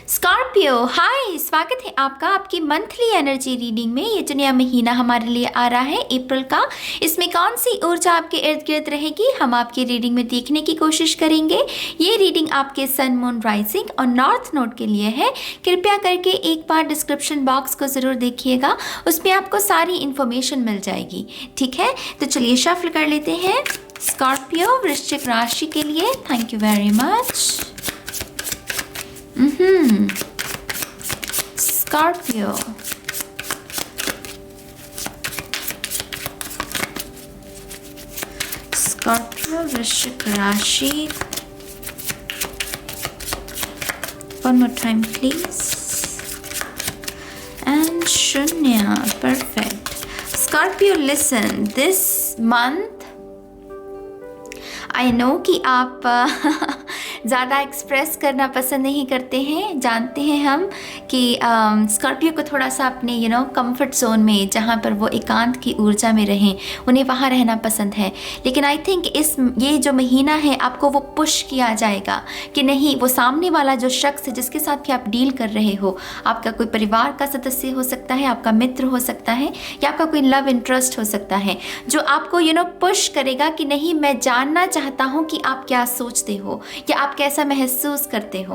Scorpio, हाय, स्वागत है आपका आपकी मंथली एनर्जी रीडिंग में। ये जो नया महीना हमारे लिए आ रहा है अप्रैल का, इसमें कौन सी ऊर्जा आपके इर्द गिर्द रहेगी हम आपकी रीडिंग में देखने की कोशिश करेंगे। ये रीडिंग आपके सन, मून, राइजिंग और नॉर्थ नोड के लिए है। कृपया करके एक बार डिस्क्रिप्शन बॉक्स को ज़रूर देखिएगा, उसमें आपको सारी इन्फॉर्मेशन मिल जाएगी। ठीक है, तो चलिए शफल कर लेते हैं स्कॉर्पियो वृश्चिक राशि के लिए। Thank you very much. Scorpio. Scorpio वृश्चिक राशि। One more time please. And शून्य, perfect. Scorpio, listen, this month I know कि आप ज़्यादा एक्सप्रेस करना पसंद नहीं करते हैं। जानते हैं हम कि स्कॉर्पियो को थोड़ा सा अपने कंफर्ट जोन में, जहाँ पर वो एकांत की ऊर्जा में रहें, उन्हें वहाँ रहना पसंद है। लेकिन आई थिंक ये जो महीना है आपको वो पुश किया जाएगा कि नहीं, वो सामने वाला जो शख्स है जिसके साथ भी आप डील कर रहे हो, आपका कोई परिवार का सदस्य हो सकता है, आपका मित्र हो सकता है, या आपका कोई लव इंटरेस्ट हो सकता है, जो आपको पुश करेगा कि नहीं, मैं जानना चाहता हूँ कि आप क्या सोचते हो या आप कैसा महसूस करते हो,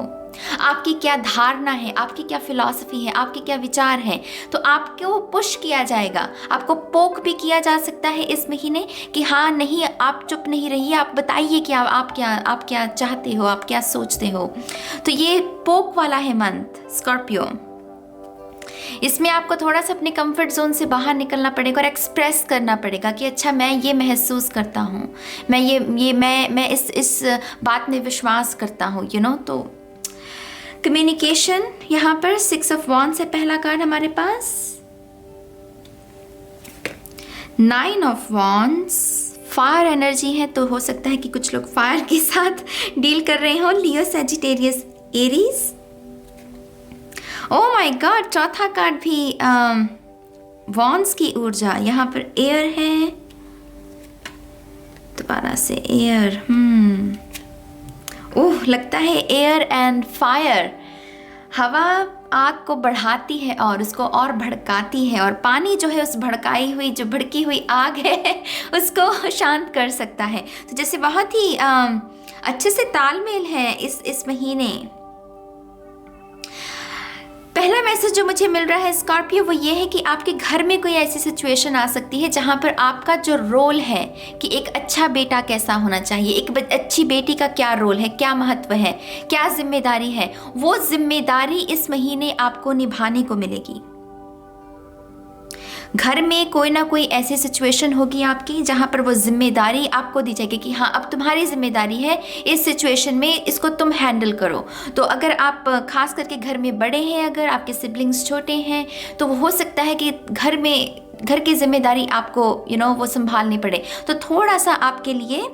आपकी क्या धारणा है, आपकी क्या फिलॉसफी है, आपके क्या विचार हैं। तो आपको पुश किया जाएगा, आपको पोक भी किया जा सकता है इस महीने कि हाँ, नहीं, आप चुप नहीं रहिए, आप बताइए कि आप क्या चाहते हो, आप क्या सोचते हो। तो ये पोक वाला है मंथ स्कॉर्पियो। इसमें आपको थोड़ा सा अपने कंफर्ट जोन से बाहर निकलना पड़ेगा और एक्सप्रेस करना पड़ेगा कि अच्छा, मैं ये महसूस करता हूँ, मैं इस बात में विश्वास करता हूँ। तो कम्युनिकेशन, यहाँ पर 6 ऑफ वॉन्ड्स है पहला कार्ड हमारे पास, 9 ऑफ वॉन्ड्स, फायर एनर्जी है, तो हो सकता है कि कुछ लोग फायर के साथ डील कर रहे हो। Leo, Sagittarius, Aries. Oh my god, चौथा कार्ड भी वॉन्ड्स की ऊर्जा, यहाँ पर एयर है, दोबारा से एयर। ओह, लगता है एयर एंड फायर, हवा आग को बढ़ाती है और उसको और भड़काती है, और पानी जो है उस भड़की हुई आग है उसको शांत कर सकता है। तो जैसे बहुत ही अच्छे से तालमेल है इस महीने। पहला मैसेज जो मुझे मिल रहा है स्कॉर्पियो, वो ये है कि आपके घर में कोई ऐसी सिचुएशन आ सकती है जहाँ पर आपका जो रोल है कि एक अच्छा बेटा कैसा होना चाहिए, एक अच्छी बेटी का क्या रोल है, क्या महत्व है, क्या जिम्मेदारी है, वो जिम्मेदारी इस महीने आपको निभाने को मिलेगी। घर में कोई ना कोई ऐसी सिचुएशन होगी आपकी जहाँ पर वो जिम्मेदारी आपको दी जाएगी कि हाँ, अब तुम्हारी जिम्मेदारी है इस सिचुएशन में, इसको तुम हैंडल करो। तो अगर आप खास करके घर में बड़े हैं, अगर आपके सिबलिंग्स छोटे हैं, तो वो हो सकता है कि घर की जिम्मेदारी आपको वो संभालनी पड़े। तो थोड़ा सा आपके लिए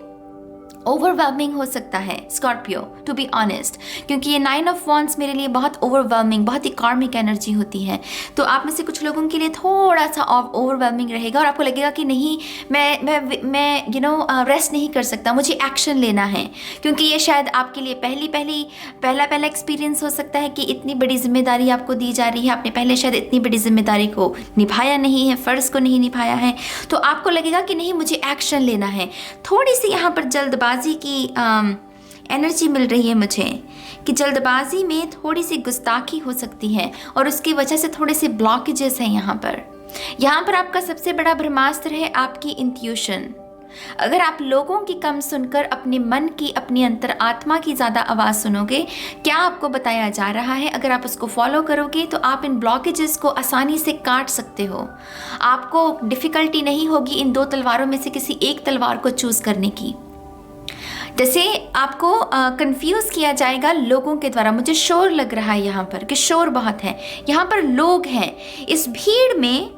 ओवरवेलमिंग हो सकता है स्कॉर्पियो, टू बी ऑनेस्ट, क्योंकि ये 9 ऑफ वॉन्ड्स मेरे लिए बहुत ओवरवेलमिंग, बहुत ही कार्मिक एनर्जी होती है। तो आप में से कुछ लोगों के लिए थोड़ा सा ओवरवेलमिंग रहेगा और आपको लगेगा कि नहीं, मैं रेस्ट नहीं कर सकता, मुझे एक्शन लेना है, क्योंकि ये शायद आपके लिए पहला एक्सपीरियंस हो सकता है कि इतनी बड़ी जिम्मेदारी आपको दी जा रही है, आपने पहले शायद इतनी बड़ी जिम्मेदारी को निभाया नहीं है, फ़र्ज़ को नहीं निभाया है, तो आपको लगेगा कि नहीं, मुझे एक्शन लेना है। थोड़ी सी यहाँ पर जल्दबाजी की एनर्जी मिल रही है मुझे कि जल्दबाजी में थोड़ी सी गुस्ताखी हो सकती है और उसकी वजह से थोड़े से ब्लॉकेजेस हैं यहाँ पर आपका सबसे बड़ा ब्रह्मास्त्र है आपकी इंट्यूशन। अगर आप लोगों की कम सुनकर अपने मन की, अपनी अंतर आत्मा की ज़्यादा आवाज़ सुनोगे, क्या आपको बताया जा रहा है, अगर आप उसको फॉलो करोगे, तो आप इन ब्लॉकेजेस को आसानी से काट सकते हो। आपको डिफ़िकल्टी नहीं होगी इन 2 तलवारों में से किसी एक तलवार को चूज़ करने की। जैसे आपको कंफ्यूज किया जाएगा लोगों के द्वारा। मुझे शोर लग रहा है यहाँ पर कि शोर बहुत है, यहाँ पर लोग हैं इस भीड़ में।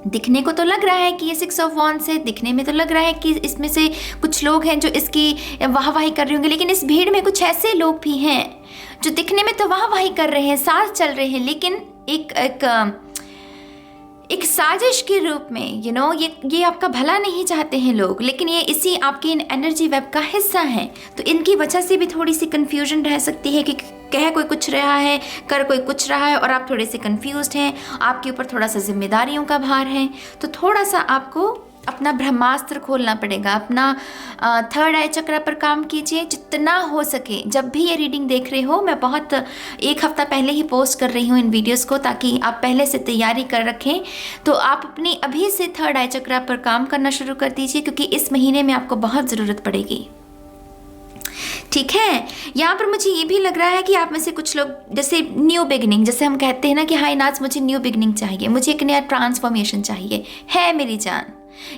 दिखने को तो लग रहा है कि ये 6 ऑफ वॉन्ड्स है, दिखने में तो लग रहा है कि इसमें से कुछ लोग हैं जो इसकी वाहवाही कर रहे होंगे, लेकिन इस भीड़ में कुछ ऐसे लोग भी हैं जो दिखने में तो वाहवाही कर रहे हैं, साथ चल रहे हैं, लेकिन एक साजिश के रूप में ये आपका भला नहीं चाहते हैं लोग, लेकिन ये इसी आपकी इन एनर्जी वेब का हिस्सा है। तो इनकी वजह से भी थोड़ी सी कन्फ्यूजन रह सकती है कि कह कोई कुछ रहा है, कर कोई कुछ रहा है और आप थोड़े से कंफ्यूज्ड हैं, आपके ऊपर थोड़ा सा जिम्मेदारियों का भार है, तो थोड़ा सा आपको अपना ब्रह्मास्त्र खोलना पड़ेगा, अपना थर्ड आई चक्र पर काम कीजिए जितना हो सके। जब भी ये रीडिंग देख रहे हो, मैं बहुत 1 हफ्ता पहले ही पोस्ट कर रही हूँ इन वीडियोस को, ताकि आप पहले से तैयारी कर रखें। तो आप अपनी अभी से थर्ड आई चक्र पर काम करना शुरू कर दीजिए, क्योंकि इस महीने में आपको बहुत ज़रूरत पड़ेगी। ठीक है, यहाँ पर मुझे ये भी लग रहा है कि आप में से कुछ लोग जैसे न्यू बिगनिंग, जैसे हम कहते हैं ना कि हाय नाज मुझे न्यू बिगनिंग चाहिए, मुझे एक नया ट्रांसफॉर्मेशन चाहिए, है मेरी जान।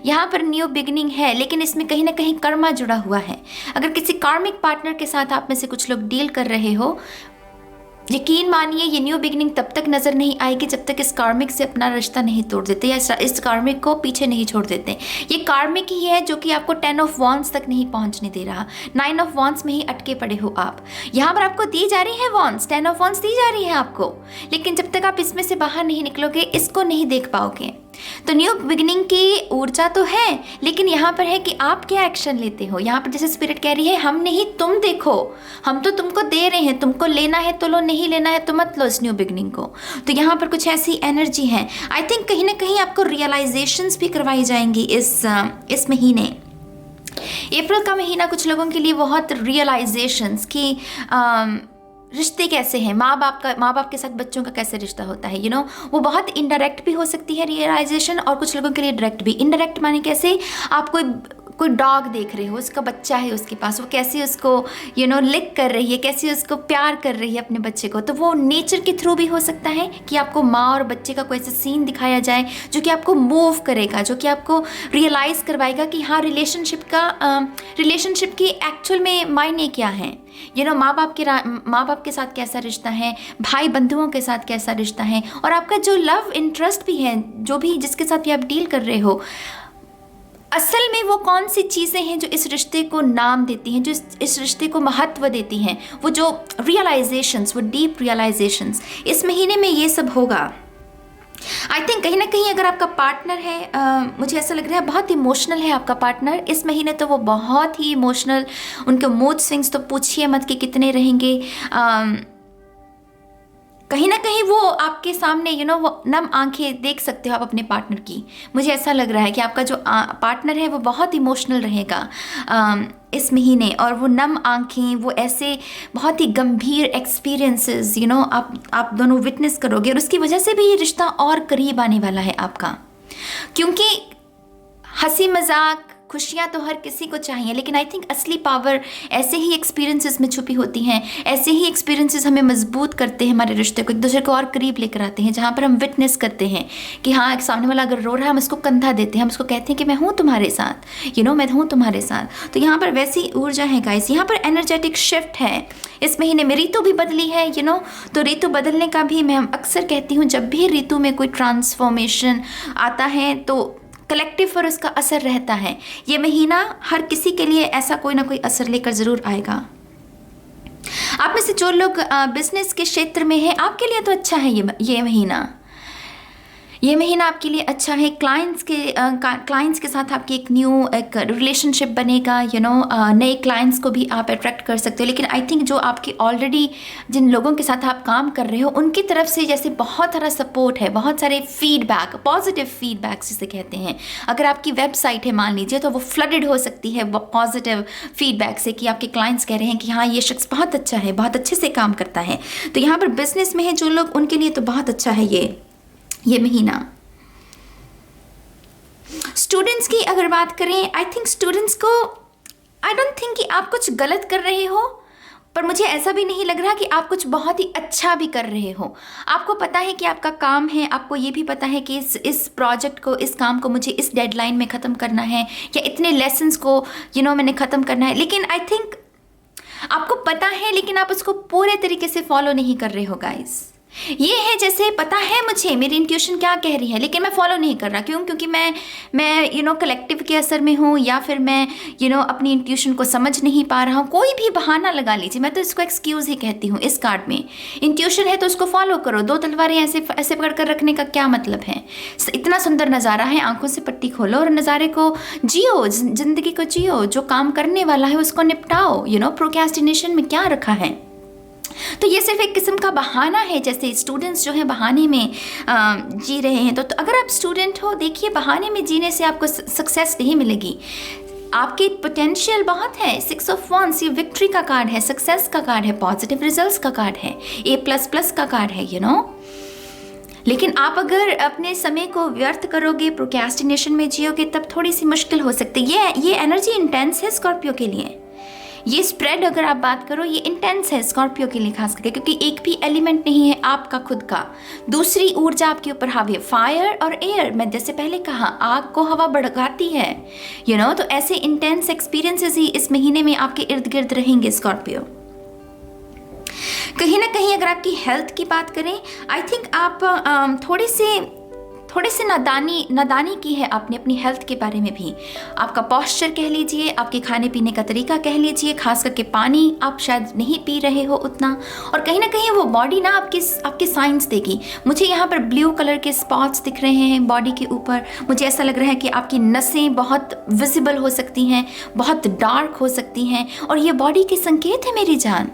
यहाँ पर न्यू बिगनिंग है, लेकिन इसमें कहीं ना कहीं कर्मा जुड़ा हुआ है। अगर किसी कार्मिक पार्टनर के साथ आप में से कुछ लोग डील कर रहे हो, यकीन मानिए ये न्यू बिगनिंग तब तक नज़र नहीं आएगी जब तक इस कार्मिक से अपना रिश्ता नहीं तोड़ देते या इस कार्मिक को पीछे नहीं छोड़ देते। ये कार्मिक ही है जो कि आपको 10 ऑफ वॉन्ड्स तक नहीं पहुंचने दे रहा, 9 ऑफ वॉन्ड्स में ही अटके पड़े हो आप। यहाँ पर आपको दी जा रही है वॉन्ड्स, 10 ऑफ वॉन्ड्स दी जा रही है आपको, लेकिन जब तक आप इसमें से बाहर नहीं निकलोगे इसको नहीं देख पाओगे। तो न्यू बिगिनिंग की ऊर्जा तो है, लेकिन यहाँ पर है कि आप क्या एक्शन लेते हो। यहाँ पर जैसे स्पिरिट कह रही है हम नहीं तुम देखो, हम तो तुमको दे रहे हैं, तुमको लेना है तो लो, नहीं लेना है तो मत लो इस न्यू बिगिनिंग को। तो यहाँ पर कुछ ऐसी एनर्जी है। आई थिंक कहीं ना कहीं आपको रियलाइजेशंस भी करवाई जाएंगी इस महीने। अप्रैल का महीना कुछ लोगों के लिए बहुत रियलाइजेशंस की रिश्ते कैसे हैं, माँ बाप के साथ बच्चों का कैसे रिश्ता होता है, यू नो वो बहुत इनडायरेक्ट भी हो सकती है रियलाइजेशन, और कुछ लोगों के लिए डायरेक्ट भी। इनडायरेक्ट माने कैसे, आप कोई डॉग देख रहे हो, उसका बच्चा है उसके पास, वो कैसे उसको यू नो लिक कर रही है, कैसे उसको प्यार कर रही है अपने बच्चे को। तो वो नेचर के थ्रू भी हो सकता है कि आपको माँ और बच्चे का कोई ऐसा सीन दिखाया जाए जो कि आपको मूव करेगा, जो कि आपको रियलाइज़ करवाएगा कि हाँ रिलेशनशिप की एक्चुअल में मायने क्या हैं। यू नो माँ बाप के साथ कैसा रिश्ता है, भाई बंधुओं के साथ कैसा रिश्ता है, और आपका जो लव इंटरेस्ट भी है, जो भी जिसके साथ भी आप डील कर रहे हो, असल में वो कौन सी चीज़ें हैं जो इस रिश्ते को नाम देती हैं, जो इस रिश्ते को महत्व देती हैं, वो जो रियलाइजेशंस, वो डीप रियलाइजेशंस इस महीने में ये सब होगा। आई थिंक कहीं ना कहीं अगर आपका पार्टनर है, मुझे ऐसा लग रहा है बहुत इमोशनल है आपका पार्टनर इस महीने, तो वो बहुत ही इमोशनल, उनके मूड स्विंग्स तो पूछिए मत कि कितने रहेंगे। कहीं ना कहीं वो आपके सामने यू नो वो नम आंखें देख सकते हो आप अपने पार्टनर की। मुझे ऐसा लग रहा है कि आपका जो पार्टनर है वो बहुत इमोशनल रहेगा इस महीने, और वो नम आंखें, वो ऐसे बहुत ही गंभीर एक्सपीरियंसेस यू नो आप दोनों विटनेस करोगे, और उसकी वजह से भी ये रिश्ता और करीब आने वाला है आपका। क्योंकि हंसी मजाक खुशियाँ तो हर किसी को चाहिए, लेकिन आई थिंक असली पावर ऐसे ही एक्सपीरियंसेस में छुपी होती हैं। ऐसे ही एक्सपीरियंसेस हमें मजबूत करते हैं, हमारे रिश्ते को एक दूसरे को और करीब लेकर आते हैं, जहाँ पर हम विटनेस करते हैं कि हाँ एक सामने वाला अगर रो रहा है हम उसको कंधा देते हैं, हम उसको कहते हैं कि मैं हूँ तुम्हारे साथ, यू नो मैं हूँ तुम्हारे साथ। तो यहाँ पर वैसी ऊर्जा है गाइस, यहाँ पर एनर्जेटिक शिफ्ट है इस महीने में। ऋतु भी बदली है यू नो, तो ऋतु बदलने का भी मैं अक्सर कहती हूँ, जब भी ऋतु में कोई ट्रांसफॉर्मेशन आता है तो कलेक्टिव पर उसका असर रहता है। ये महीना हर किसी के लिए ऐसा कोई ना कोई असर लेकर ज़रूर आएगा। आप में से जो लोग बिजनेस के क्षेत्र में हैं, आपके लिए तो अच्छा है ये महीना। ये महीना आपके लिए अच्छा है। क्लाइंट्स के साथ आपकी एक रिलेशनशिप बनेगा, यू नो नए क्लाइंट्स को भी आप अट्रैक्ट कर सकते हो। लेकिन आई थिंक जो आपकी ऑलरेडी जिन लोगों के साथ आप काम कर रहे हो उनकी तरफ से जैसे बहुत सारा सपोर्ट है, बहुत सारे फीडबैक, पॉजिटिव फीडबैक जिसे कहते हैं। अगर आपकी वेबसाइट है मान लीजिए, तो वो फ्लडेड हो सकती है पॉजिटिव फीडबैक से कि आपके क्लाइंट्स कह रहे हैं कि हाँ ये शख्स बहुत अच्छा है, बहुत अच्छे से काम करता है। तो यहाँ पर बिजनेस में है जो लोग, उनके लिए तो बहुत अच्छा है ये महीना। स्टूडेंट्स की अगर बात करें, आई थिंक स्टूडेंट्स को, आई डोंट थिंक कि आप कुछ गलत कर रहे हो, पर मुझे ऐसा भी नहीं लग रहा कि आप कुछ बहुत ही अच्छा भी कर रहे हो। आपको पता है कि आपका काम है, आपको ये भी पता है कि इस प्रोजेक्ट को, इस काम को मुझे इस डेडलाइन में ख़त्म करना है, या इतने लेसन्स को यू नो मैंने ख़त्म करना है। लेकिन आई थिंक आपको पता है, लेकिन आप उसको पूरे तरीके से फॉलो नहीं कर रहे हो गाइस। ये है जैसे पता है मुझे मेरी इंट्यूशन क्या कह रही है, लेकिन मैं फॉलो नहीं कर रहा। क्यों? क्योंकि मैं यू नो कलेक्टिव के असर में हूँ, या फिर मैं यू नो अपनी इंट्यूशन को समझ नहीं पा रहा हूँ। कोई भी बहाना लगा लीजिए, मैं तो इसको एक्सक्यूज़ ही कहती हूँ इस कार्ड में। इंट्यूशन है तो उसको फॉलो करो। दो तलवारें ऐसे पकड़ कर रखने का क्या मतलब है? इतना सुंदर नज़ारा है, आंखों से पट्टी खोलो और नज़ारे को जियो, जिंदगी को जियो। जो काम करने वाला है उसको निपटाओ। यू नो प्रोक्रेस्टिनेशन में क्या रखा है? तो ये सिर्फ एक किस्म का बहाना है, जैसे स्टूडेंट्स जो हैं बहाने में जी रहे हैं। तो अगर आप स्टूडेंट हो, देखिए बहाने में जीने से आपको सक्सेस नहीं मिलेगी। आपके पोटेंशियल बहुत है। 6 ऑफ wands ये विक्ट्री का कार्ड है, सक्सेस का कार्ड है, पॉजिटिव रिजल्ट्स का कार्ड है, A++ का कार्ड है, यू नो। लेकिन आप अगर अपने समय को व्यर्थ करोगे, प्रोक्रेस्टिनेशन में जियोगे, तब थोड़ी सी मुश्किल हो सकती है। ये एनर्जी इंटेंस है स्कॉर्पियो के लिए। ये स्प्रेड अगर आप बात करो, ये इंटेंस है स्कॉर्पियो के लिए खास करके, क्योंकि एक भी एलिमेंट नहीं है आपका खुद का। दूसरी ऊर्जा आपके ऊपर हावी है, फायर और एयर। मैं जैसे पहले कहा, आग को हवा भड़काती है, यू नो। तो ऐसे इंटेंस एक्सपीरियंसेस ही इस महीने में आपके इर्द गिर्द रहेंगे स्कॉर्पियो। कहीं ना कहीं अगर आपकी हेल्थ की बात करें, आई थिंक आप थोड़े से नादानी की है आपने अपनी हेल्थ के बारे में भी। आपका पॉस्चर कह लीजिए, आपके खाने पीने का तरीका कह लीजिए, खास करके पानी आप शायद नहीं पी रहे हो उतना, और कहीं ना कहीं वो बॉडी ना आपकी साइंस देगी। मुझे यहाँ पर ब्लू कलर के स्पॉट्स दिख रहे हैं बॉडी के ऊपर। मुझे ऐसा लग रहा है कि आपकी नसें बहुत विजिबल हो सकती हैं, बहुत डार्क हो सकती हैं, और ये बॉडी के संकेत है मेरी जान।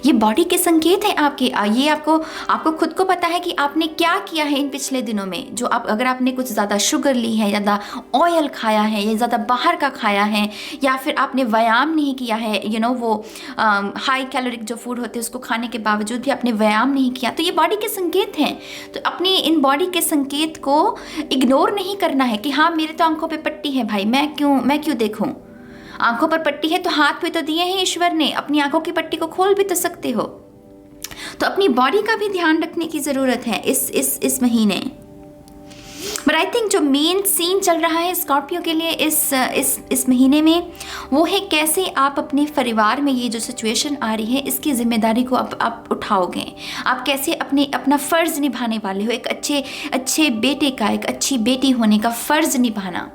ये बॉडी के संकेत हैं आपके। ये आपको खुद को पता है कि आपने क्या किया है इन पिछले दिनों में। जो अगर आपने कुछ ज़्यादा शुगर ली है, ज़्यादा ऑयल खाया है, या ज़्यादा बाहर का खाया है, या फिर आपने व्यायाम नहीं किया है, यू नो, वो हाई कैलोरिक जो फूड होते हैं उसको खाने के बावजूद भी आपने व्यायाम नहीं किया, तो ये बॉडी के संकेत हैं। तो अपनी इन बॉडी के संकेत को इग्नोर नहीं करना है कि हाँ मेरे तो आंखों पर पट्टी है भाई, मैं क्यों देखूँ। आंखों पर पट्टी है तो हाथ पे तो दिए हैं ईश्वर ने, अपनी आंखों की पट्टी को खोल भी तो सकते हो। तो अपनी बॉडी का भी ध्यान रखने की ज़रूरत है इस महीने। बट आई थिंक जो मेन सीन चल रहा है स्कॉर्पियो के लिए इस महीने में, वो है कैसे आप अपने परिवार में ये जो सिचुएशन आ रही है इसकी जिम्मेदारी को आप उठाओगे। आप कैसे अपना फ़र्ज़ निभाने वाले हो, एक अच्छे बेटे का, एक अच्छी बेटी होने का फ़र्ज़ निभाना।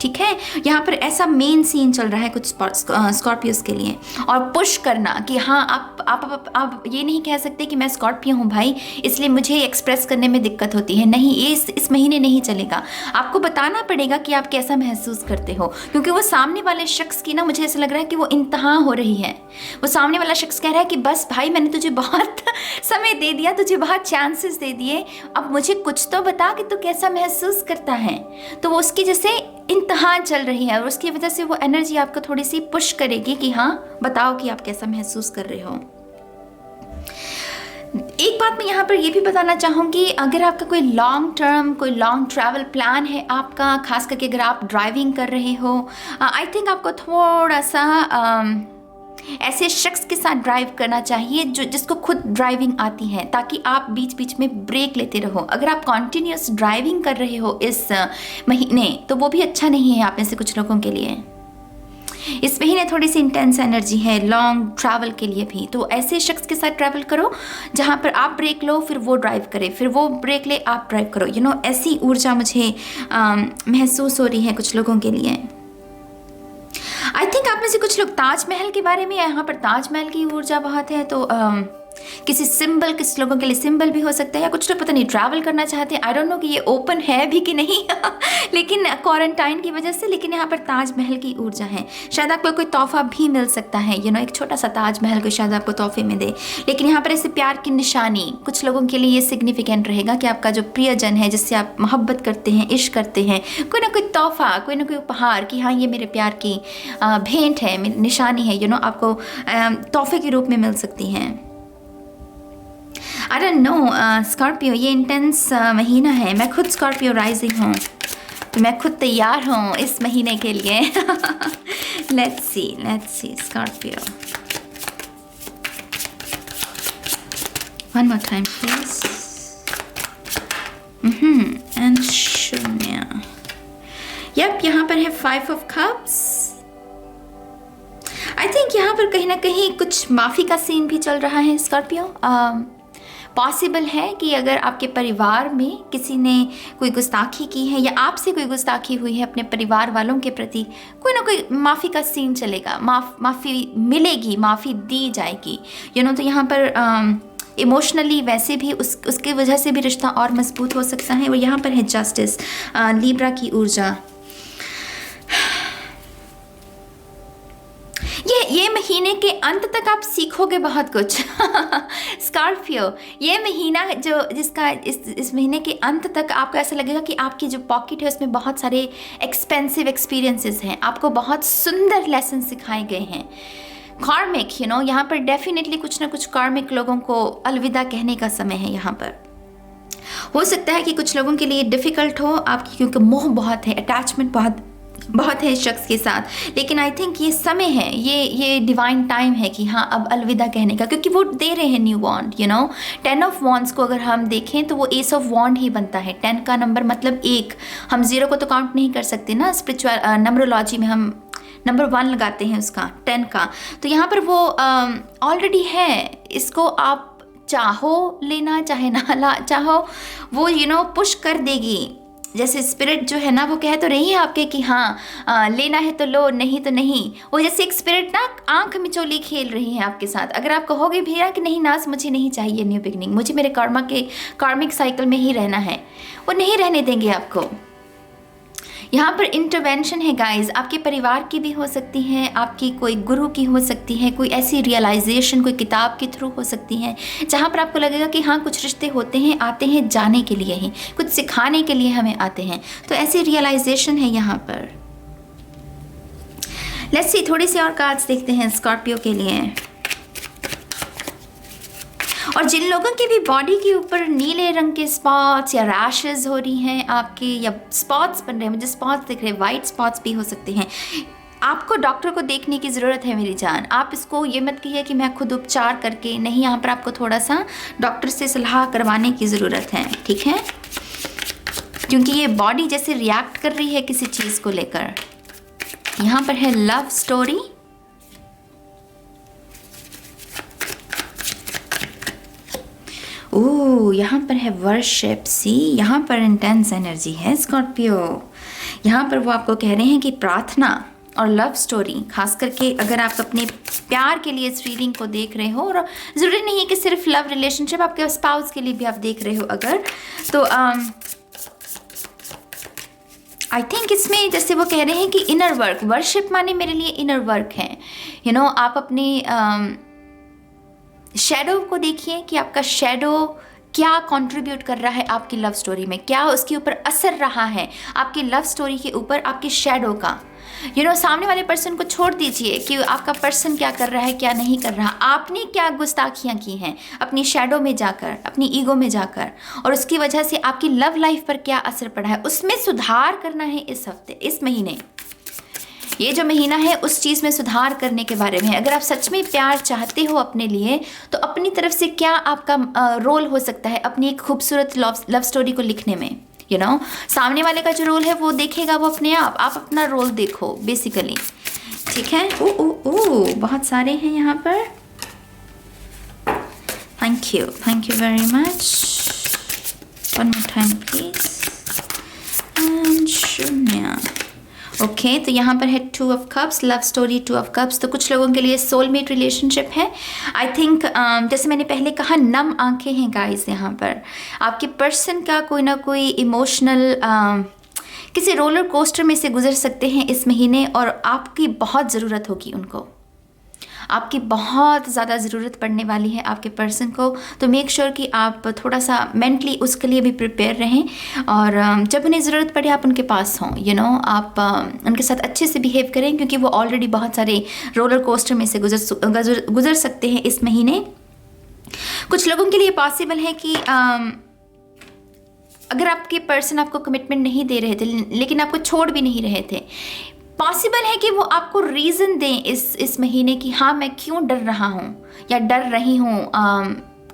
ठीक है, यहाँ पर ऐसा मेन सीन चल रहा है कुछ स्कॉर्पियोस के लिए। और पुश करना कि हाँ आप ये नहीं कह सकते कि मैं स्कॉर्पियो हूँ भाई, इसलिए मुझे एक्सप्रेस करने में दिक्कत होती है। नहीं, ये इस महीने नहीं चलेगा। आपको बताना पड़ेगा कि आप कैसा महसूस करते हो, क्योंकि वो सामने वाले शख्स की ना, मुझे ऐसा लग रहा है कि वो इंतहा हो रही है। वो सामने वाला शख्स कह रहा है कि बस भाई मैंने तुझे बहुत समय दे दिया, तुझे बहुत चांसेस दे दिए, अब मुझे कुछ तो बता कि तू कैसा महसूस करता है। तो वो उसकी जैसे इंतहा चल रही है, और उसकी वजह से वो एनर्जी आपको थोड़ी सी पुश करेगी कि हाँ बताओ कि आप कैसा महसूस कर रहे हो। एक बात मैं यहाँ पर ये भी बताना चाहूँगी, अगर आपका कोई लॉन्ग ट्रैवल प्लान है आपका, खास करके अगर आप ड्राइविंग कर रहे हो, आई थिंक आपको थोड़ा सा ऐसे शख्स के साथ ड्राइव करना चाहिए जिसको खुद ड्राइविंग आती है, ताकि आप बीच बीच में ब्रेक लेते रहो। अगर आप कॉन्टिन्यूस ड्राइविंग कर रहे हो इस महीने, तो वो भी अच्छा नहीं है आप में से कुछ लोगों के लिए। इस महीने थोड़ी सी इंटेंस एनर्जी है लॉन्ग ट्रैवल के लिए भी। तो ऐसे शख्स के साथ ट्रैवल करो जहाँ पर आप ब्रेक लो, फिर वो ड्राइव करे, फिर वो ब्रेक ले, आप ड्राइव करो। यू नो, ऐसी ऊर्जा मुझे महसूस हो रही है कुछ लोगों के लिए। आई थिंक आप में से कुछ लोग ताजमहल के बारे में, यहाँ पर ताजमहल की ऊर्जा बहुत है, तो किसी लोगों के लिए सिंबल भी हो सकता है, या कुछ लोग पता नहीं ट्रैवल करना चाहते हैं। आई डोंट नो कि ये ओपन है भी कि नहीं लेकिन क्वारंटाइन की वजह से, लेकिन यहाँ पर ताजमहल की ऊर्जा है। शायद आपको कोई तोहफा भी मिल सकता है, यू नो, एक छोटा सा ताजमहल को शायद आपको तोहफे में दे। लेकिन यहाँ पर ऐसे प्यार की निशानी, कुछ लोगों के लिए ये सिग्निफिकेंट रहेगा कि आपका जो प्रियजन है, जिससे आप मोहब्बत करते हैं, इश्क करते हैं, कोई ना कोई तोहफा, कोई ना कोई उपहार कि हाँ ये मेरे प्यार की भेंट है, निशानी है, यू नो, आपको तोहफे के रूप में मिल सकती हैं। आई डोंट नो स्कॉर्पियो, ये इंटेंस महीना है। मैं खुद स्कॉर्पियो राइजिंग हूँ, तो मैं खुद तैयार हूँ इस महीने के लिए। Let's see Scorpio, one more time please. And शून्य। यप, यहाँ पर है 5 ऑफ कप्स। आई थिंक यहाँ पर कहीं ना कहीं कुछ माफ़ी का सीन भी चल रहा है स्कॉर्पियो। पॉसिबल है कि अगर आपके परिवार में किसी ने कोई गुस्ताखी की है, या आपसे कोई गुस्ताखी हुई है अपने परिवार वालों के प्रति, कोई ना कोई माफ़ी का सीन चलेगा, माफ़ी मिलेगी, माफ़ी दी जाएगी, यू नो। तो यहाँ पर इमोशनली वैसे भी उसकी वजह से भी रिश्ता और मजबूत हो सकता है। और यहाँ पर है जस्टिस, लिब्रा की ऊर्जा। ये महीने के अंत तक आप सीखोगे बहुत कुछ। स्कॉर्पियो, ये महीना जो जिसका इस महीने के अंत तक आपको ऐसा लगेगा कि आपकी जो पॉकेट है उसमें बहुत सारे एक्सपेंसिव एक्सपीरियंसेस हैं, आपको बहुत सुंदर लेसन सिखाए गए हैं। कार्मिक, यहाँ पर डेफिनेटली कुछ ना कुछ कार्मिक लोगों को अलविदा कहने का समय है। यहाँ पर हो सकता है कि कुछ लोगों के लिए डिफ़िकल्ट हो आपकी, क्योंकि मोह बहुत है, अटैचमेंट बहुत है इस शख्स के साथ, लेकिन आई थिंक ये समय है, ये डिवाइन टाइम है कि हाँ अब अलविदा कहने का, क्योंकि वो दे रहे हैं न्यू वॉन्ड। 10 ऑफ वॉन्ड्स को अगर हम देखें तो वो एस ऑफ वॉन्ड ही बनता है। 10 का नंबर मतलब 1, हम 0 को तो काउंट नहीं कर सकते ना, स्पिरिचुअल नंबरोलॉजी में हम नंबर 1 लगाते हैं उसका, 10 का। तो यहाँ पर वो ऑलरेडी है, इसको आप चाहो लेना चाहे ना चाहो, वो पुश कर देगी। जैसे स्पिरिट जो है ना वो कह तो रही है आपके कि हाँ लेना है तो लो, नहीं तो नहीं। वो जैसे एक स्पिरिट ना आंख मिचोली खेल रही है आपके साथ। अगर आप कहोगे भैया कि नहीं नाज मुझे नहीं चाहिए न्यू बिगनिंग, मुझे मेरे कार्मिक साइकिल में ही रहना है, वो नहीं रहने देंगे आपको। यहाँ पर इंटरवेंशन है गाइज, आपके परिवार की भी हो सकती है, आपकी कोई गुरु की हो सकती है, कोई ऐसी रियलाइजेशन कोई किताब के थ्रू हो सकती है जहाँ पर आपको लगेगा कि हाँ कुछ रिश्ते होते हैं, आते हैं जाने के लिए ही, कुछ सिखाने के लिए हमें आते हैं। तो ऐसी रियलाइजेशन है यहाँ पर। लेट्स सी, थोड़ी सी और कार्ड्स देखते हैं स्कॉर्पियो के लिए। और जिन लोगों की भी बॉडी के ऊपर नीले रंग के स्पॉट्स या रैशेस हो रही हैं आपके, या स्पॉट्स बन रहे हैं, मुझे स्पॉट्स दिख रहे हैं, वाइट स्पॉट्स भी हो सकते हैं, आपको डॉक्टर को देखने की ज़रूरत है मेरी जान। आप इसको ये मत कहिए कि मैं खुद उपचार करके नहीं, यहाँ पर आपको थोड़ा सा डॉक्टर से सलाह करवाने की ज़रूरत है, ठीक है, क्योंकि ये बॉडी जैसे रिएक्ट कर रही है किसी चीज़ को लेकर। यहाँ पर है लव स्टोरी, ओह यहाँ पर है वर्शिप। सी, यहाँ पर इंटेंस एनर्जी है स्कॉर्पियो। यहाँ पर वो आपको कह रहे हैं कि प्रार्थना और लव स्टोरी, खास करके अगर आप अपने प्यार के लिए इस रीडिंग को देख रहे हो, और ज़रूरी नहीं है कि सिर्फ लव रिलेशनशिप, आपके स्पाउस के लिए भी आप देख रहे हो अगर, तो आई थिंक इसमें जैसे वो कह रहे हैं कि इनर वर्क, वर्शिप माने मेरे लिए इनर वर्क है। आप अपनी शैडो को देखिए कि आपका शैडो क्या कंट्रीब्यूट कर रहा है आपकी लव स्टोरी में, क्या उसके ऊपर असर रहा है आपकी लव स्टोरी के ऊपर आपके शैडो का। सामने वाले पर्सन को छोड़ दीजिए कि आपका पर्सन क्या कर रहा है क्या नहीं कर रहा, आपने क्या गुस्ताखियाँ की हैं अपनी शैडो में जाकर, अपनी ईगो में जाकर, और उसकी वजह से आपकी लव लाइफ पर क्या असर पड़ा है, उसमें सुधार करना है इस हफ्ते, इस महीने। ये जो महीना है उस चीज़ में सुधार करने के बारे में। अगर आप सच में प्यार चाहते हो अपने लिए, तो अपनी तरफ से क्या आपका रोल हो सकता है अपनी एक खूबसूरत लव स्टोरी को लिखने में। सामने वाले का जो रोल है वो देखेगा वो अपने आप अपना रोल देखो बेसिकली, ठीक है। ओ बहुत सारे हैं यहाँ पर। Thank you very much. One more time please. And शून्य। ओके, तो यहाँ पर है 2 of cups, love story 2 of cups. तो कुछ लोगों के लिए सोलमेट रिलेशनशिप है। आई थिंक जैसे मैंने पहले कहा, नम आंखें हैं गाइस। यहाँ पर आपके पर्सन का कोई ना कोई इमोशनल किसी रोलर कोस्टर में से गुजर सकते हैं इस महीने, और आपकी बहुत ज़रूरत होगी उनको, आपकी बहुत ज़्यादा ज़रूरत पड़ने वाली है आपके पर्सन को। तो मेक श्योर कि आप थोड़ा सा मेंटली उसके लिए भी प्रिपेयर रहें, और जब उन्हें ज़रूरत पड़े आप उनके पास हों। आप उनके साथ अच्छे से बिहेव करें, क्योंकि वो ऑलरेडी बहुत सारे रोलर कोस्टर में से गुजर सकते हैं इस महीने। कुछ लोगों के लिए पॉसिबल है कि अगर आपके पर्सन आपको कमिटमेंट नहीं दे रहे थे, लेकिन आपको छोड़ भी नहीं रहे थे, पॉसिबल है कि वो आपको रीज़न दें इस महीने की हाँ मैं क्यों डर रहा हूँ या डर रही हूँ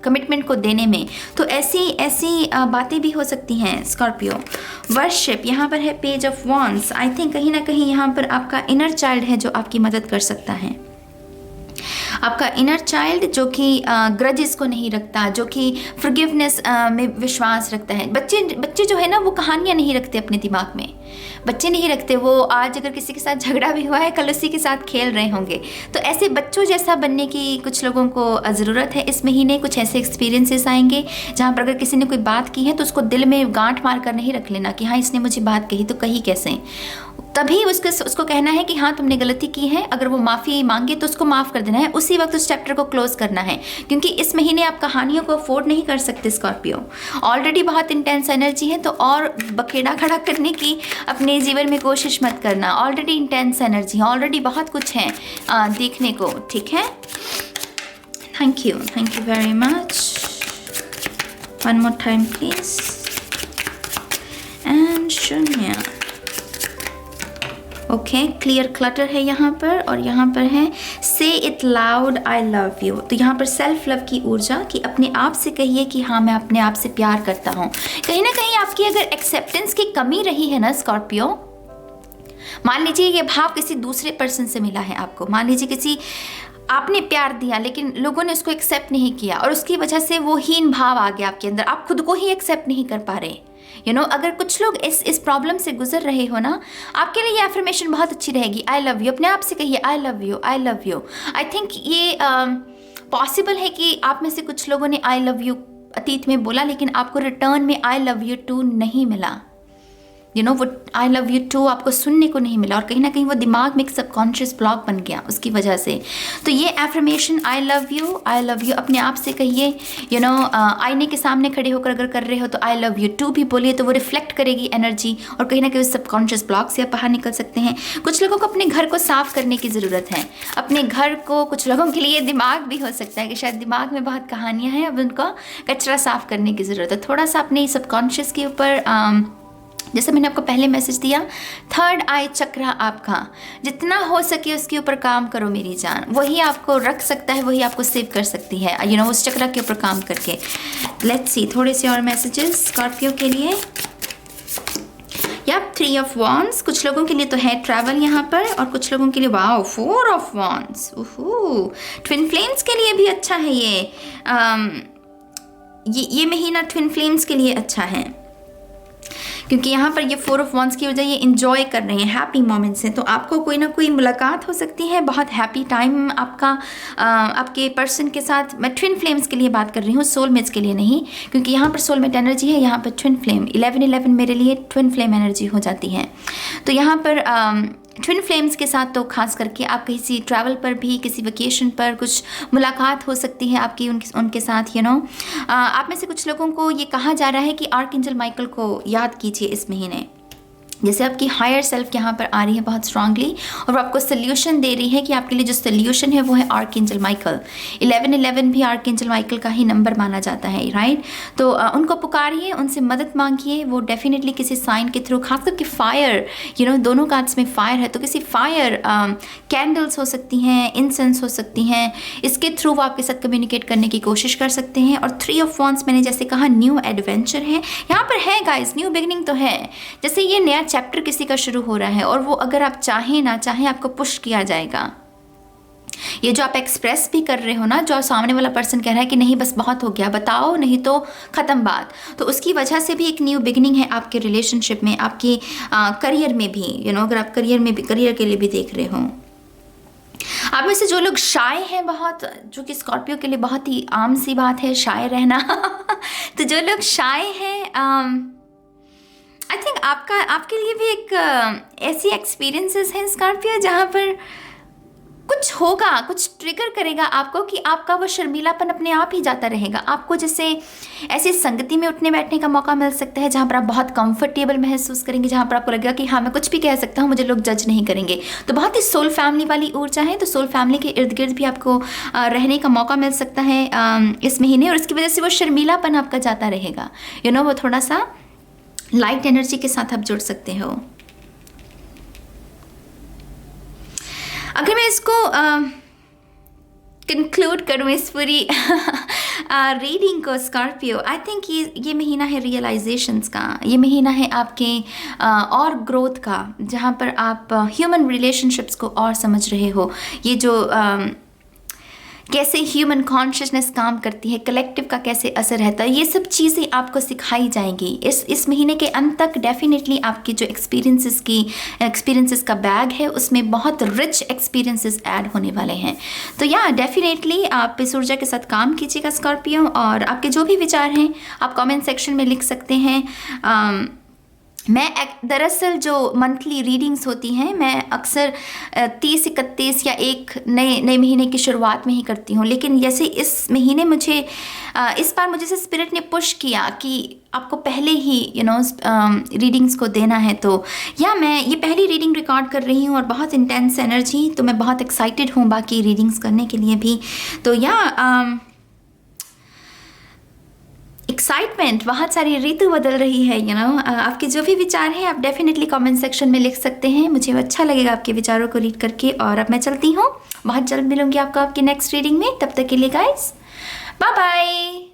कमिटमेंट को देने में। तो ऐसी बातें भी हो सकती हैं स्कॉर्पियो। वर्शिप, यहाँ पर है page of wands. I think कहीं ना कहीं यहाँ पर आपका इनर चाइल्ड है जो आपकी मदद कर सकता है। आपका इनर चाइल्ड जो कि ग्रजेस को नहीं रखता, जो कि फॉरगिवनेस में विश्वास रखता है। बच्चे जो है ना वो कहानियाँ नहीं रखते अपने दिमाग में, बच्चे नहीं रखते। वो आज अगर किसी के साथ झगड़ा भी हुआ है, कल उसी के साथ खेल रहे होंगे। तो ऐसे बच्चों जैसा बनने की कुछ लोगों को ज़रूरत है इस महीने। कुछ ऐसे एक्सपीरियंसेस आएंगे जहाँ पर अगर किसी ने कोई बात की है तो उसको दिल में गांठ मार कर नहीं रख लेना कि हाँ इसने मुझे बात कही तो कही कैसे। तभी उसको कहना है कि हाँ तुमने गलती की है, अगर वो माफ़ी मांगे तो उसको माफ़ कर देना है, उसी वक्त उस चैप्टर को क्लोज करना है, क्योंकि इस महीने आप कहानियों को अफोर्ड नहीं कर सकते स्कॉर्पियो। ऑलरेडी बहुत इंटेंस एनर्जी है, तो और बखेड़ा खड़ा करने की अपने जीवन में कोशिश मत करना। ऑलरेडी इंटेंस एनर्जी है, ऑलरेडी बहुत कुछ है देखने को, ठीक है। Thank you very much. One more time please. And शून्य। ओके, क्लियर क्लटर है यहाँ पर, और यहाँ पर है से it loud I love you. तो यहाँ पर सेल्फ लव की ऊर्जा, कि अपने आप से कहिए कि हाँ मैं अपने आप से प्यार करता हूँ। कहीं ना कहीं आपकी अगर एक्सेप्टेंस की कमी रही है ना स्कॉर्पियो, मान लीजिए ये भाव किसी दूसरे पर्सन से मिला है आपको, मान लीजिए किसी आपने प्यार दिया लेकिन लोगों ने उसको एक्सेप्ट नहीं किया, और उसकी वजह से वो हीन भाव आ गया आपके अंदर, आप खुद को ही एक्सेप्ट नहीं कर पा रहे। अगर कुछ लोग इस प्रॉब्लम से गुजर रहे हो ना, आपके लिए ये एफर्मेशन बहुत अच्छी रहेगी। आई लव यू, अपने आप से कहिए I love you, I love you. I think ये पॉसिबल है कि आप में से कुछ लोगों ने आई लव यू अतीत में बोला, लेकिन आपको रिटर्न में आई लव यू टू नहीं मिला। वो आई लव यू टू आपको सुनने को नहीं मिला, और कहीं ना कहीं वो दिमाग में एक सबकॉन्शियस ब्लॉक बन गया उसकी वजह से। तो ये एफर्मेशन आई लव यू अपने आप से कहिए। आईने के सामने खड़े होकर अगर कर रहे हो तो आई लव यू टू भी बोलिए, तो वो रिफ्लेक्ट करेगी एनर्जी, और कहीं ना कहीं सबकॉन्शियस ब्लॉक से आप बाहर निकल सकते हैं। कुछ लोगों को अपने घर को साफ करने की ज़रूरत है, अपने घर को, कुछ लोगों के लिए दिमाग भी हो सकता है कि शायद दिमाग में बहुत कहानियाँ हैं, अब उनको कचरा साफ करने की ज़रूरत है। थोड़ा सा अपने सबकॉन्शियस के ऊपर, जैसे मैंने आपको पहले मैसेज दिया, थर्ड आई चक्र आपका जितना हो सके उसके ऊपर काम करो मेरी जान, वही आपको रख सकता है, वही आपको सेव कर सकती है, उस चक्र के ऊपर काम करके। लेट्स सी थोड़े से और मैसेजेस स्कॉर्पियो के लिए। या 3 ऑफ वॉन्ड्स, कुछ लोगों के लिए तो है ट्रैवल यहाँ पर, और कुछ लोगों के लिए wow 4 of wands. Twin flames के लिए भी अच्छा है ये महीना ट्विन फ्लेम्स के लिए अच्छा है, क्योंकि यहाँ पर ये 4 ऑफ वॉन्ड्स की वजह ये इंजॉय कर रहे हैं, हैप्पी मोमेंट्स हैं। तो आपको कोई ना कोई मुलाकात हो सकती है, बहुत हैप्पी टाइम आपका आपके पर्सन के साथ। मैं ट्विन फ्लेम्स के लिए बात कर रही हूँ, सोलमेट्स के लिए नहीं, क्योंकि यहाँ पर सोलमेट एनर्जी है, यहाँ पर ट्विन फ्लेम 11-11 मेरे लिए ट्विन फ्लेम एनर्जी हो जाती है। तो यहाँ पर ट्विन फ्लेम्स के साथ तो खास करके आप किसी ट्रैवल पर भी, किसी वेकेशन पर कुछ मुलाकात हो सकती है आपकी उनके साथ। आप में से कुछ लोगों को ये कहा जा रहा है कि आर्कएंजल माइकल को याद कीजिए इस महीने। जैसे आपकी हायर सेल्फ यहाँ पर आ रही है बहुत स्ट्रांगली, और वो आपको सोल्यूशन दे रही है कि आपके लिए जो सोल्यूशन है वो है आर्कएंजल माइकल। 11-11 भी आर्कएंजल माइकल का ही नंबर माना जाता है, राइट। तो उनको पुकारिए, उनसे मदद मांगिए, वो डेफिनेटली किसी साइन के थ्रू, खासकर कि फायर, दोनों कार्ड्स में फायर है, तो किसी फायर कैंडल्स हो सकती हैं, इंसेंस हो सकती हैं, इसके थ्रू वो आपके साथ कम्युनिकेट करने की कोशिश कर सकते हैं। और 3 ऑफ वॉन्ड्स मैंने जैसे कहा न्यू एडवेंचर है यहाँ पर है गाइस, न्यू बिगनिंग तो है। जैसे ये नया चैप्टर किसी का शुरू हो रहा है, और वो अगर आप चाहें ना चाहें आपको पुश किया जाएगा। ये जो आप एक्सप्रेस भी कर रहे हो ना, जो सामने वाला पर्सन कह रहा है कि नहीं बस बहुत हो गया, बताओ नहीं तो ख़त्म बात, तो उसकी वजह से भी एक न्यू बिगनिंग है आपके रिलेशनशिप में, आपकी करियर में भी। अगर आप करियर के लिए भी देख रहे हो। आप में से जो लोग शाय हैं बहुत, जो कि स्कॉर्पियो के लिए बहुत ही आम सी बात है शाय रहना तो जो लोग शाय हैं, आई थिंक आपके लिए भी एक ऐसी एक्सपीरियंसेस हैं स्कॉर्पियो, जहाँ पर कुछ होगा, कुछ ट्रिगर करेगा आपको कि आपका वो शर्मीलापन अपने आप ही जाता रहेगा। आपको जैसे ऐसी संगति में उठने बैठने का मौका मिल सकता है जहाँ पर आप बहुत कंफर्टेबल महसूस करेंगे, जहाँ पर आपको लगेगा कि हाँ मैं कुछ भी कह सकता हूँ, मुझे लोग जज नहीं करेंगे। तो बहुत ही सोल फैमिली वाली ऊर्जा है, तो सोल फैमिली के इर्द गिर्द भी आपको रहने का मौका मिल सकता है इस महीने, और इसकी वजह से वो शर्मीलापन आपका जाता रहेगा। वो थोड़ा सा लाइट एनर्जी के साथ आप जुड़ सकते हो। अगर मैं इसको कंक्लूड करूँ इस पूरी रीडिंग को स्कॉर्पियो, आई थिंक ये महीना है रियलाइजेशंस का, ये महीना है आपके और ग्रोथ का, जहाँ पर आप ह्यूमन रिलेशनशिप्स को और समझ रहे हो। ये जो कैसे ह्यूमन कॉन्शियसनेस काम करती है, कलेक्टिव का कैसे असर रहता है, ये सब चीज़ें आपको सिखाई जाएंगी इस महीने के अंत तक। डेफिनेटली आपकी जो एक्सपीरियंसेस का बैग है उसमें बहुत रिच एक्सपीरियंसेस ऐड होने वाले हैं। तो या डेफिनेटली आप इस ऊर्जा के साथ काम कीजिएगा स्कॉर्पियो, और आपके जो भी विचार हैं आप कमेंट सेक्शन में लिख सकते हैं। मैं दरअसल जो मंथली रीडिंग्स होती हैं मैं अक्सर 30-31 या एक नए महीने की शुरुआत में ही करती हूँ, लेकिन जैसे इस महीने मुझे इस बार मुझे से स्पिरिट ने पुश किया कि आपको पहले ही रीडिंग्स को देना है। तो या मैं ये पहली रीडिंग रिकॉर्ड कर रही हूँ और बहुत इंटेंस एनर्जी, तो मैं बहुत एक्साइटेड हूँ बाकी रीडिंग्स करने के लिए भी। तो या एक्साइटमेंट, बहुत सारी ऋतु बदल रही है। आपके जो भी विचार हैं आप डेफिनेटली कमेंट सेक्शन में लिख सकते हैं, मुझे अच्छा लगेगा आपके विचारों को रीड करके। और अब मैं चलती हूँ, बहुत जल्द मिलूंगी आपको आपकी नेक्स्ट रीडिंग में। तब तक के लिए गाइस बाय बाय।